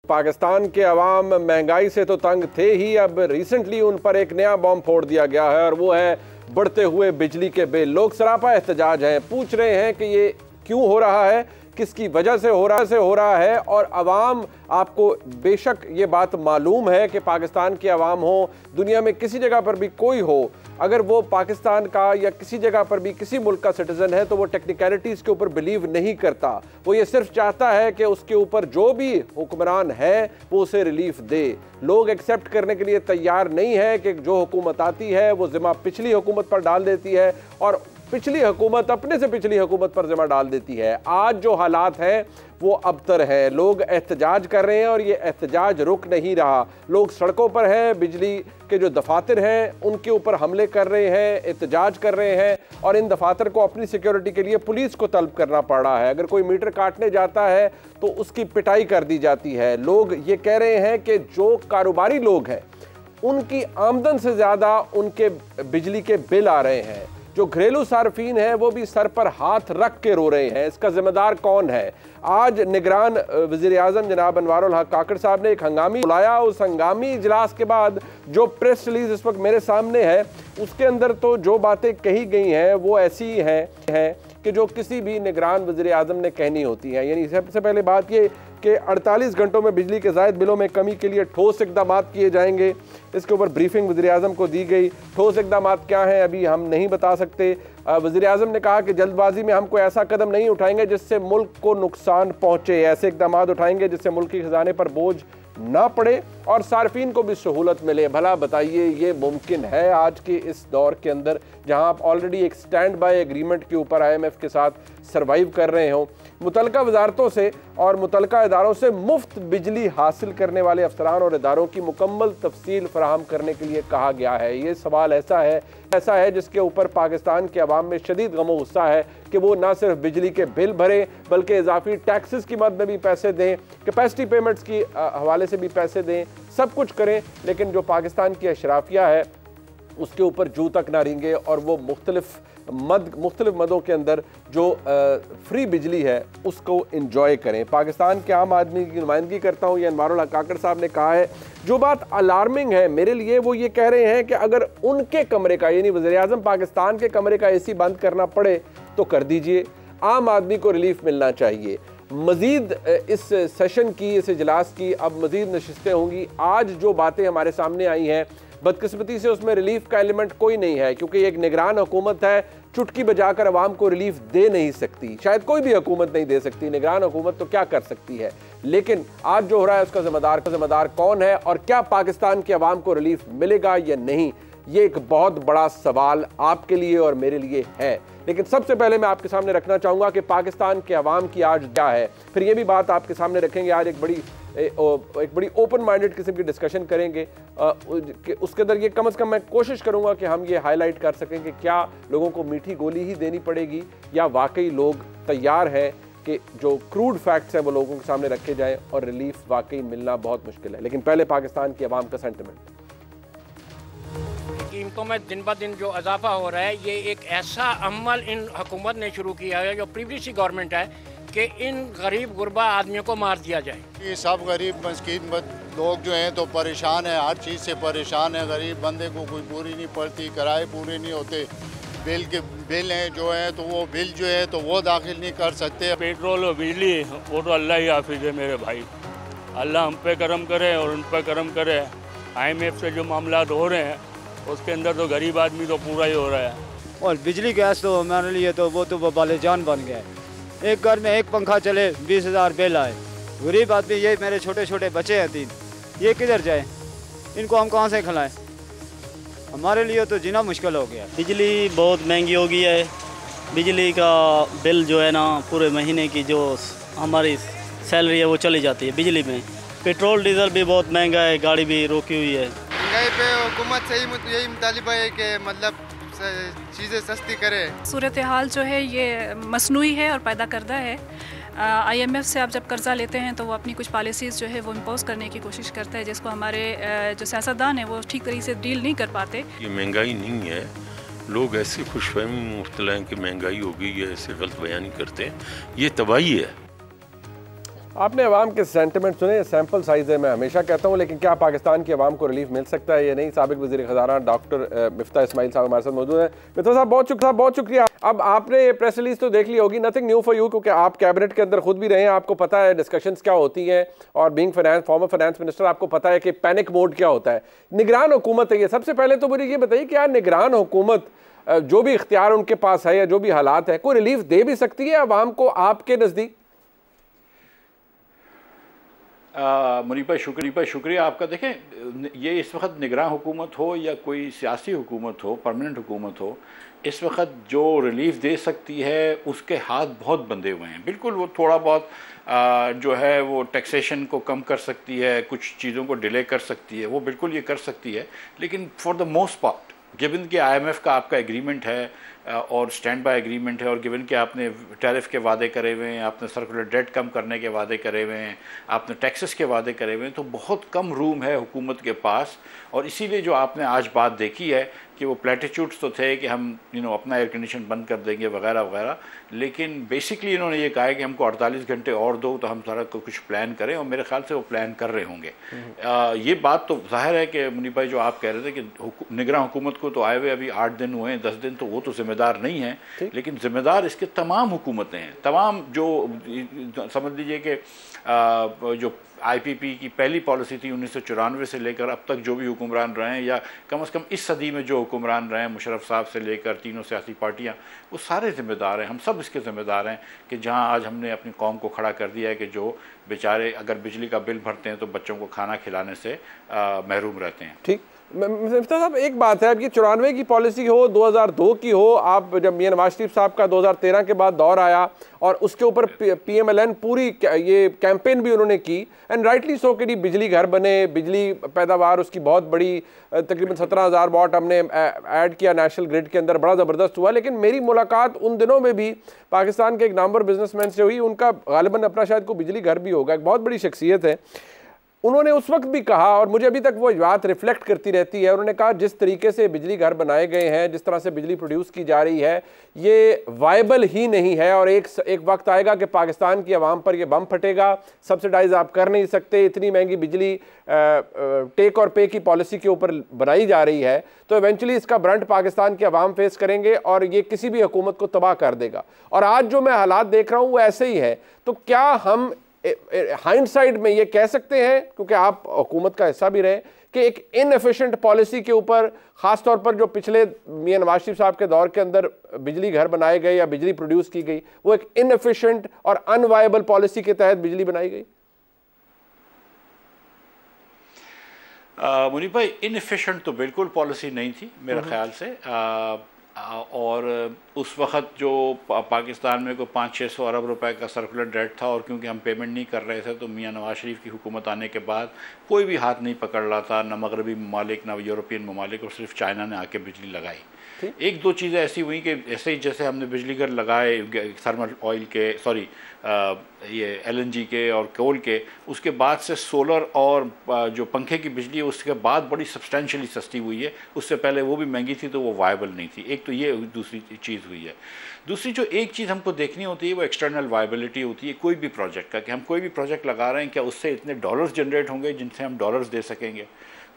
पाकिस्तान के अवाम महंगाई से तो तंग थे ही, अब रिसेंटली उन पर एक नया बॉम्ब फोड़ दिया गया है और वो है बढ़ते हुए बिजली के बिल। लोग सरापा एहतजाज हैं, पूछ रहे हैं कि ये क्यों हो रहा है, किसकी वजह से हो रहा है। और अवाम, आपको बेशक ये बात मालूम है कि पाकिस्तान के अवाम हो, दुनिया में किसी जगह पर भी कोई हो, अगर वो पाकिस्तान का या किसी जगह पर भी किसी मुल्क का सिटीजन है तो वो टेक्निकलिटीज़ के ऊपर बिलीव नहीं करता। वो ये सिर्फ चाहता है कि उसके ऊपर जो भी हुक्मरान है वो उसे रिलीफ दे। लोग एक्सेप्ट करने के लिए तैयार नहीं है कि जो हुकूमत आती है वो जिम्मा पिछली हुकूमत पर डाल देती है और पिछली हुकूमत अपने से पिछली हुकूमत पर जिम्मा डाल देती है। आज जो हालात हैं वो अबतर है, लोग एहतजाज कर रहे हैं और ये एहतजाज रुक नहीं रहा। लोग सड़कों पर हैं, बिजली के जो दफातर हैं उनके ऊपर हमले कर रहे हैं, एहतजाज कर रहे हैं और इन दफातर को अपनी सिक्योरिटी के लिए पुलिस को तलब करना पड़ रहा है। अगर कोई मीटर काटने जाता है तो उसकी पिटाई कर दी जाती है। लोग ये कह रहे हैं कि जो कारोबारी लोग हैं उनकी आमदन से ज़्यादा उनके बिजली के बिल आ रहे हैं। जो घरेलू सार्फिन है वो भी सर पर हाथ रख के रो रहे हैं। इसका जिम्मेदार कौन है? आज निगरान वज़ीर-ए-आज़म जनाब अनवारुल हक काकड़ साहब ने एक हंगामी बुलाया। उस हंगामी इजलास के बाद जो प्रेस रिलीज इस वक्त मेरे सामने है उसके अंदर तो जो बातें कही गई हैं वो ऐसी हैं कि जो किसी भी निगरान वज़ीर-ए-आज़म ने कहनी होती है। यानी सबसे पहले बात ये कि 48 घंटों में बिजली के ज़ायद बिलों में कमी के लिए ठोस इक़दाम किए जाएंगे। इसके ऊपर ब्रीफिंग वज़ीर-ए-आज़म को दी गई। ठोस इक़दाम क्या हैं अभी हम नहीं बता सकते। वज़ीर-ए-आज़म ने कहा कि जल्दबाजी में हम कोई ऐसा कदम नहीं उठाएंगे जिससे मुल्क को नुकसान पहुँचे। ऐसे इक़दाम उठाएंगे जिससे मुल्क की खजाने पर बोझ ना पड़े और सार्फिन को भी सहूलत मिले। भला बताइए ये मुमकिन है आज के इस दौर के अंदर जहां आप ऑलरेडी एक स्टैंड बाय एग्रीमेंट के ऊपर IMF के साथ सर्वाइव कर रहे हो? मुतलका वजारतों से और मुतलका इदारों से मुफ्त बिजली हासिल करने वाले अफसरान और इदारों की मुकम्मल तफसील फराहम करने के लिए कहा गया है। ये सवाल ऐसा है जिसके ऊपर पाकिस्तान के अवाम में शदीद गम और गुस्सा है कि वो ना सिर्फ बिजली के बिल भरें बल्कि इजाफी टैक्सेस की मद में भी पैसे दें, कैपेसिटी पेमेंट्स की हवाले से भी पैसे दें, सब कुछ करें, लेकिन जो पाकिस्तान की अशराफिया है उसके ऊपर जू तक ना रेंगे और वो मुख्तलिफ मदों के अंदर जो फ्री बिजली है उसको इंजॉय करें। पाकिस्तान के आम आदमी की नुमाइंदगी करता हूँ। ये अनवारुल हक काकड़ साहब ने कहा है, जो बात अलार्मिंग है मेरे लिए वो ये कह रहे हैं कि अगर उनके कमरे का यानी वज़ीर-ए-आज़म पाकिस्तान के कमरे का AC बंद करना पड़े तो कर दीजिए। आम आदमी को रिलीफ मिलना चाहिए। मज़ीद इस सेशन की, इस इजलास की अब मज़ीद नशिस्तें होंगी। आज जो बातें हमारे सामने आई हैं बदकिस्मती से उसमें रिलीफ का एलिमेंट कोई नहीं है, क्योंकि एक निगरान हुकूमत है, चुटकी बजाकर अवाम को रिलीफ दे नहीं सकती। शायद कोई भी हुकूमत नहीं दे सकती, निगरान हुकूमत तो क्या कर सकती है। लेकिन आज जो हो रहा है उसका जिम्मेदार कौन है और क्या पाकिस्तान के अवाम को रिलीफ मिलेगा या नहीं, ये एक बहुत बड़ा सवाल आपके लिए और मेरे लिए है। लेकिन सबसे पहले मैं आपके सामने रखना चाहूँगा कि पाकिस्तान के अवाम की आज क्या है। फिर ये भी बात आपके सामने रखेंगे। आज एक बड़ी ओपन माइंडेड किस्म की डिस्कशन करेंगे कि उसके अंदर ये कम से कम मैं कोशिश करूँगा कि हम ये हाईलाइट कर सकें कि क्या लोगों को मीठी गोली ही देनी पड़ेगी या वाकई लोग तैयार हैं कि जो क्रूड फैक्ट्स हैं वो लोगों के सामने रखे जाएं और रिलीफ वाकई मिलना बहुत मुश्किल है। लेकिन पहले पाकिस्तान की अवाम का सेंटिमेंट। कीमतों में दिन ब दिन जो इजाफा हो रहा है, ये एक ऐसा अमल इन हुकूमत ने शुरू किया है जो प्रीवियस गवर्नमेंट है कि इन गरीब गुरबा आदमियों को मार दिया जाए। ये सब गरीब मस्कीन लोग जो हैं तो परेशान हैं, हर चीज़ से परेशान है। गरीब बंदे को कोई पूरी नहीं पड़ती, किराए पूरे नहीं होते, बिल हैं जो है तो वो बिल जो है तो वो दाखिल नहीं कर सकते। पेट्रोल और बिजली वो तो अल्लाह ही हाफिज है मेरे भाई। अल्लाह हम पे करम करे और उन पर करम करे। IMF से जो मामला हो रहे हैं उसके अंदर तो गरीब आदमी तो पूरा ही हो रहा है। और बिजली गैस तो हमारे लिए तो वो तो वबाले जान बन गया है। एक घर में एक पंखा चले 20,000 बिल आए। गरीब आदमी, ये मेरे छोटे छोटे बच्चे हैं 3, ये किधर जाए? इनको हम कहाँ से खिलाएं? हमारे लिए तो जीना मुश्किल हो गया। बिजली बहुत महंगी हो गई है। बिजली का बिल जो है ना, पूरे महीने की जो हमारी सैलरी है वो चली जाती है बिजली में। पेट्रोल डीजल भी बहुत महंगा है, गाड़ी भी रोकी हुई है। महंगाई पे हुकूमत से यही मुतालिबा है कि मतलब चीज़ें सस्ती करे। सूरत हाल जो है ये मसनूई है और पैदा करदा है। IMF से आप जब कर्जा लेते हैं तो वो अपनी कुछ पॉलिसीज़ जो है वो इम्पोज करने की कोशिश करता है, जिसको हमारे जो सियासतदान हैं वो ठीक तरीके से डील नहीं कर पाते। ये महंगाई नहीं है, लोग ऐसे खुशफहमी में मुब्तला हैं कि महंगाई हो गई है, ऐसे गलत बयानी करते हैं, ये तबाही है। आपने अवाम के सेंटिमेंट सुने, सैम्पल साइज है, मैं हमेशा कहता हूँ, लेकिन क्या पाकिस्तान की अवाम को रिलीफ मिल सकता है या नहीं? साबिक वज़ीर ख़ज़ाना डॉक्टर मिफ्ता इस्माइल साहब हमारे साथ मौजूद हैं। मिफ्ता साहब बहुत शुक्रिया। अब आपने ये प्रेस रिलीज तो देख ली होगी, नथिंग न्यू फॉर यू, क्योंकि आप कैबिनेट के अंदर खुद भी रहे हैं, आपको पता है डिस्कशंस क्या होती हैं, और बीइंग फॉर्मर फाइनेंस मिनिस्टर आपको पता है कि पैनिक मोड क्या होता है। निगरान हुकूमत है ये। सबसे पहले तो मुझे ये बताइए कि यार निगरान हुकूमत जो भी इख्तियार उनके पास है या जो भी हालात है, कोई रिलीफ दे भी सकती है अवाम को आपके नज़दीक? मुनीब भाई शुक्रिया आपका। देखें, ये इस वक्त निगरान हुकूमत हो या कोई सियासी हुकूमत हो, परमानेंट हुकूमत हो, इस वक्त जो रिलीफ दे सकती है उसके हाथ बहुत बंधे हुए हैं। बिल्कुल वो थोड़ा बहुत जो है वो टैक्सेशन को कम कर सकती है, कुछ चीज़ों को डिले कर सकती है, वो बिल्कुल ये कर सकती है, लेकिन for the most part given कि IMF का आपका एग्रीमेंट है और स्टैंड बाय एग्रीमेंट है, और गिवन कि आपने टैरिफ के वादे करे हुए हैं, आपने सर्कुलर डेट कम करने के वादे करे हुए हैं, आपने टैक्सेस के वादे करे हुए हैं, तो बहुत कम रूम है हुकूमत के पास। और इसीलिए जो आपने आज बात देखी है कि वो प्लेटिट्यूड्स तो थे कि हम अपना एयर कंडीशन बंद कर देंगे वगैरह वगैरह, लेकिन बेसिकली इन्होंने ये कहा है कि हमको 48 घंटे और दो तो हम सारा कुछ प्लान करें, और मेरे ख्याल से वो प्लान कर रहे होंगे। ये बात तो जाहिर है कि मुनीब भाई जो आप कह रहे थे कि निगरान हुकूमत को तो आए हुए अभी 8 दिन हुए हैं, 10 दिन, तो वो तो जिम्मेदार नहीं है, लेकिन जिम्मेदार इसके तमाम हुकूमतें हैं। तमाम जो समझ लीजिए कि जो IPP की पहली पॉलिसी थी 1994 से लेकर अब तक जो भी हुक्मरान रहे हैं, या कम से कम इस सदी में जो हुक्मरान रहे हैं, मुशर्रफ साहब से लेकर तीनों सियासी पार्टियां, वो सारे ज़िम्मेदार हैं। हम सब इसके ज़िम्मेदार हैं कि जहां आज हमने अपनी कौम को खड़ा कर दिया है कि जो बेचारे अगर बिजली का बिल भरते हैं तो बच्चों को खाना खिलाने से महरूम रहते हैं। ठीक, मिफ्ता साहब एक बात है, अब ये 94 की पॉलिसी हो, 2002 की हो, आप जब मियां नवाज शरीफ साहब का 2013 के बाद दौर आया और उसके ऊपर PMLN पूरी ये कैंपेन भी उन्होंने की, एंड राइटली सो कि बिजली घर बने, बिजली पैदावार उसकी बहुत बड़ी, तकरीबन 17,000 वाट हमने ऐड किया नेशनल ग्रिड के अंदर, बड़ा ज़बरदस्त हुआ। लेकिन मेरी मुलाकात उन दिनों में भी पाकिस्तान के एक नामवर बिजनेसमैन से हुई, उनका गालिबन अपना शायद कोई बिजली घर भी होगा, एक बहुत बड़ी शख्सियत है। उन्होंने उस वक्त भी कहा, और मुझे अभी तक वो बात रिफ्लेक्ट करती रहती है, उन्होंने कहा जिस तरीके से बिजली घर बनाए गए हैं, जिस तरह से बिजली प्रोड्यूस की जा रही है, ये वायबल ही नहीं है, और एक वक्त आएगा कि पाकिस्तान की आवाम पर ये बम फटेगा, सब्सिडाइज आप कर नहीं सकते, इतनी महंगी बिजली टेक और पे की पॉलिसी के ऊपर बनाई जा रही है, तो इवेंचुअली इसका ब्रंट पाकिस्तान की आवाम फेस करेंगे और ये किसी भी हुकूमत को तबाह कर देगा। और आज जो मैं हालात देख रहा हूँ वो ऐसे ही है। तो क्या हम हाइंडसाइड में ये कह सकते हैं, क्योंकि आप हुकूमत का हिस्सा भी रहे, कि एक इनएफिशिएंट पॉलिसी के ऊपर, खास तौर पर जो पिछले मियां नवाज शरीफ साहब के दौर के अंदर बिजली घर बनाए गए या बिजली प्रोड्यूस की गई, वो एक इनएफिशिएंट और अनवायबल पॉलिसी के तहत बिजली बनाई गई? मुनीब भाई, इनएफिशिएंट तो बिल्कुल पॉलिसी नहीं थी मेरे ख्याल से, और उस वक़्त जो पाकिस्तान में कोई 500-600 अरब रुपए का सर्कुलर डेट था, और क्योंकि हम पेमेंट नहीं कर रहे थे तो मियां नवाज शरीफ की हुकूमत आने के बाद कोई भी हाथ नहीं पकड़ रहा था, न मगरबी ममालिक, न यूरोपियन ममालिक, और सिर्फ चाइना ने आके बिजली लगाई। एक दो चीज़ें ऐसी हुई कि ऐसे ही जैसे हमने बिजली घर लगाए थर्मल ऑयल के, सॉरी ये LNG के और कोल के, उसके बाद से सोलर और जो पंखे की बिजली है उसके बाद बड़ी सब्सटेंशियली सस्ती हुई है। उससे पहले वो भी महंगी थी तो वो वायबल नहीं थी। एक तो ये दूसरी चीज़ हुई है। दूसरी जो एक चीज़ हमको देखनी होती है वो एक्सटर्नल वायबिलिटी होती है कोई भी प्रोजेक्ट का, कि हम कोई भी प्रोजेक्ट लगा रहे हैं, क्या उससे इतने डॉलर्स जनरेट होंगे जिनसे हम डॉलर्स दे सकेंगे।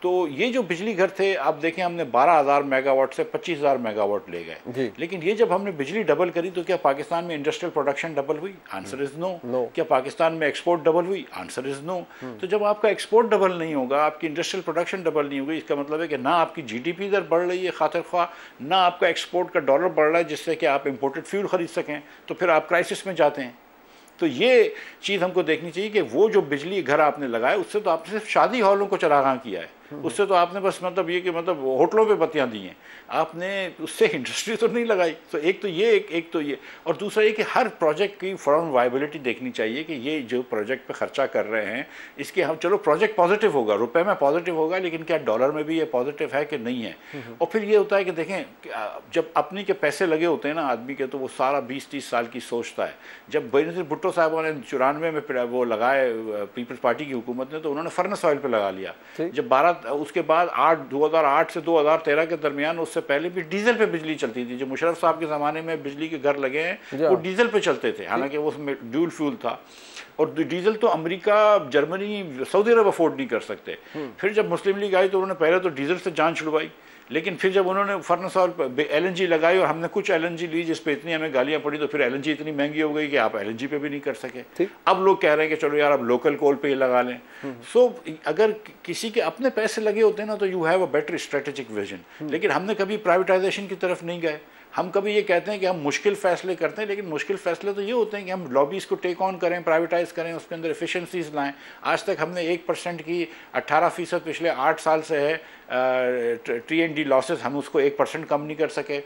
तो ये जो बिजली घर थे, आप देखें हमने 12,000 मेगावाट से 25,000 मेगावाट ले गए, लेकिन ये जब हमने बिजली डबल करी तो क्या पाकिस्तान में इंडस्ट्रियल प्रोडक्शन डबल हुई? Answer is no. क्या पाकिस्तान में एक्सपोर्ट डबल हुई? Answer is no. तो जब आपका एक्सपोर्ट डबल नहीं होगा, आपकी इंडस्ट्रियल प्रोडक्शन डबल नहीं होगी, इसका मतलब है कि ना आपकी GDP दर बढ़ रही है खातिर ख्वाह, ना आपका एक्सपोर्ट का डॉलर बढ़ रहा है जिससे कि आप इम्पोर्टेड फ्यूल खरीद सकें, तो फिर आप क्राइसिस में जाते हैं। तो ये चीज़ हमको देखनी चाहिए कि वो जो बिजली घर आपने लगाए उससे तो आपने सिर्फ शादी हॉलों को चरागाह किया है, उससे तो आपने बस मतलब ये कि मतलब होटलों पे बत्तियां दी हैं, आपने उससे इंडस्ट्री तो नहीं लगाई। तो एक तो ये एक तो ये, और दूसरा ये कि हर प्रोजेक्ट की फौरन वायबिलिटी देखनी चाहिए कि ये जो प्रोजेक्ट पे खर्चा कर रहे हैं इसके हम, चलो प्रोजेक्ट पॉजिटिव होगा, रुपए में पॉजिटिव होगा, लेकिन क्या डॉलर में भी ये पॉजिटिव है कि नहीं है। और फिर ये होता है कि देखें जब अपनी के पैसे लगे होते हैं ना आदमी के, तो वो सारा 20-30 साल की सोचता है। जब बेनज़ीर भुट्टो साहब ने 94 में वो लगाए पीपल्स पार्टी की हुकूमत ने, तो उन्होंने फर्नेस ऑयल पर लगा लिया। जब 12 उसके बाद 2008 से 2013 के दरमियान, उससे पहले भी डीजल पे बिजली चलती थी। जो मुशर्रफ साहब के ज़माने में बिजली के घर लगे हैं वो डीजल पे चलते थे, हालांकि वो उसमें ड्यूल फ्यूल था। और डीजल तो अमेरिका, जर्मनी, सऊदी अरब अफोर्ड नहीं कर सकते। फिर जब मुस्लिम लीग आई तो उन्होंने पहले तो डीजल से जान छुड़वाई, लेकिन फिर जब उन्होंने फर्नेस और LNG लगाई और हमने कुछ LNG ली जिस पे इतनी हमें गालियां पड़ी, तो फिर LNG इतनी महंगी हो गई कि आप LNG पे भी नहीं कर सके। अब लोग कह रहे हैं कि चलो यार अब लोकल कोल पे ही लगा लें। सो अगर किसी के अपने पैसे लगे होते हैं ना तो you have a better strategic vision. लेकिन हमने कभी प्राइवेटाइजेशन की तरफ नहीं गए। हम कभी ये कहते हैं कि हम मुश्किल फैसले करते हैं, लेकिन मुश्किल फैसले तो ये होते हैं कि हम लॉबीज को टेक ऑन करें, प्राइवेटाइज करें, उसके अंदर एफिशिएंसीज लाएं। आज तक हमने 1% की 18% पिछले 8 साल से है TND लॉसेस, हम उसको 1% कम नहीं कर सके।